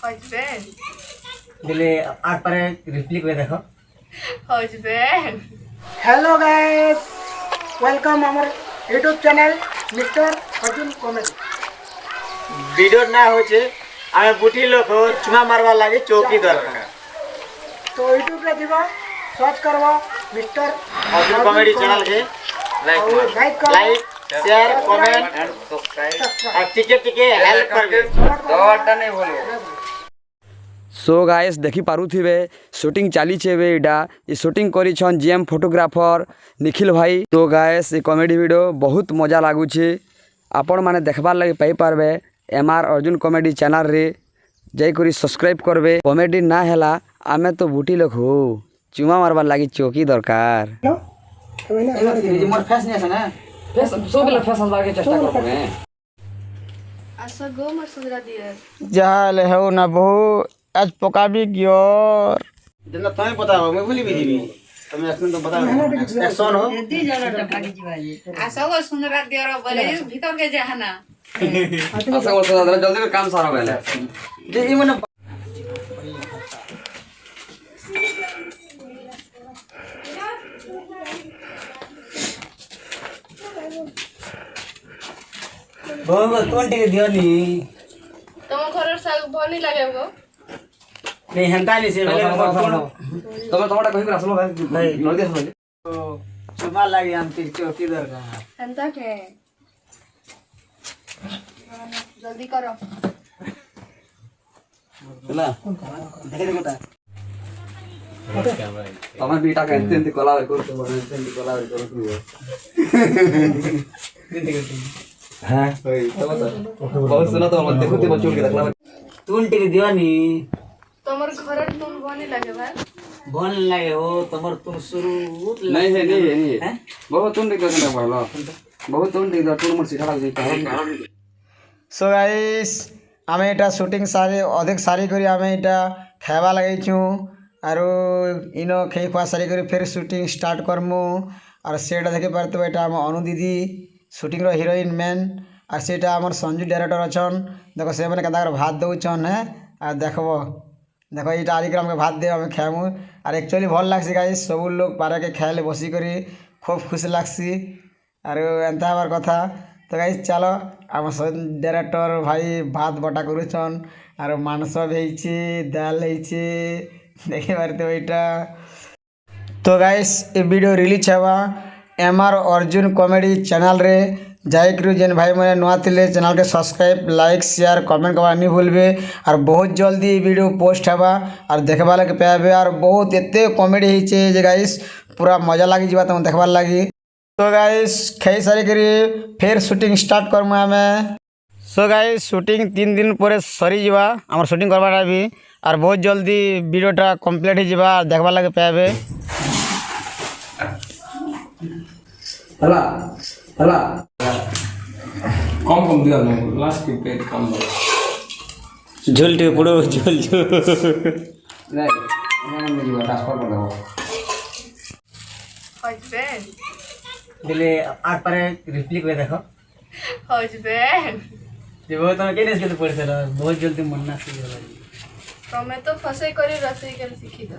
Husband दिले are पर reply করে দেখো husband hello guys welcome our YouTube channel mister Arjun comedy video ना होचे आमे बुटी लोग चुमा मारवा लागे चौकी दरकार तो यूट्यूब रे दिबो सर्च करबो मिस्टर अर्जुन कॉमेडी चैनल के like share comment and subscribe और टिके हेल्प करबे दौड़ता नहीं बोलो। सो गाइस देखी पारुथिबे शूटिंग चली एटा ये शूटिंग करिछन जीएम फोटोग्राफर निखिल भाई। तो गाइस ये कॉमेडी वीडियो बहुत मजा लागुछि आपण माने देखबार लागि पाई पारबे एमआर अर्जुन कॉमेडी चैनल रे जाई करी सब्सक्राइब करबे। कॉमेडी ना हैला आमे तो बुटी लोग हो चुमा मारबार लागि चौकी दरकार मोर फेस नहीं है ना फेस सो बेला फेस मार के चेष्टा करबे आशा गो मर सुंदरा दिए जाले हो ना बहु आज पकाबी गियोर जन्ना तय पता हो मैं भूली भी जीवी तुम एक्शन तो बता एक्शन हो दी जगह टपकी जीवाई आशा गो सुंदरा दियर बोले भीतर के जहाना आशा बोल तो जल्दी में काम सारा भेले जे ई मने बहुत कोन टिके दियोनी तुम घर साग भनी लागे गो नहीं हंता नहीं से तमे तमटा कहि आसलो भाई नदी आसलो चुमा लागी हम तिर चौकी दरकार हंता के जल्दी करो चला देखे देखो ता तमे बीटा के एंती कोला करतो बने एंती कोला करतो हां होय तमे बहुत सुना तो मत देखो ते बच्चों के देखला तुन टिके दियोनी तमर घर तुम भनी लागे भाई बन लगे हो तमर तुम शुरू नहीं है नहीं है बहुत तुम देख देना पड़लो बहुत तुम देख तुम मोर सिखा लाग सो गाइस आमे एटा शूटिंग सारी अधिक सारी करी आमे एटा खाइबा लगाइछु आरो इनो खाई खुआ सारी करी फिर शूटिंग स्टार्ट करमु और सेटा देखे पारतो एटा हम अनु दीदी शूटिंग रो हीरोइन मेन और सेटा हमर संजू डायरेक्टर अछन देखो से माने कदा भात दउछन है आ देखबो देखो ये आदिक्रम के भात दे हमें खाएमु और एक्चुअली भल लागसी गाइस सब लोग पारा के खाइले बसी करी खूब खुश लागसी और एंता हमार कथा तो गाइस चलो आम डायरेक्टर भाई भात बटा करुछन और मांस भेइछि दाल हेइछि देखि पारते एटा। तो गाइस ये वीडियो रिलीज हेबा एमआर अर्जुन कॉमेडी चैनल रे जाई करू जेन भाई मैंने नुआ थिले चैनल के सब्सक्राइब लाइक शेयर कमेंट करवा नहीं भूलबे और बहुत जल्दी वीडियो पोस्ट हेबा और देखबा लगे पाबे और बहुत एते कॉमेडी हेइछे जे गाइस पूरा मजा लागी जीवा तुम देखबार लागी। तो गाइस खाई सारी करी फिर शूटिंग स्टार्ट करमु हमें। सो गाइस शूटिंग 3 दिन परे सरी जीवा हमर शूटिंग करबाटा भी और बहुत जल्दी वीडियोटा कंप्लीट हो जीवा देखबार लगे पाबे। हला हला कम दिया लास्ट के पेट कम झोल टिके पड़ो झोल नहीं मैं जीवा ट्रांसफर कर दो हस्बैंड दिले आर पर रिप्ली করে দেখো हस्बैंड जेबो तुम केने से पढ़छलो बहुत जल्दी मन ना सीख गला तमे तो फसे करी रसोई कर सीखी दो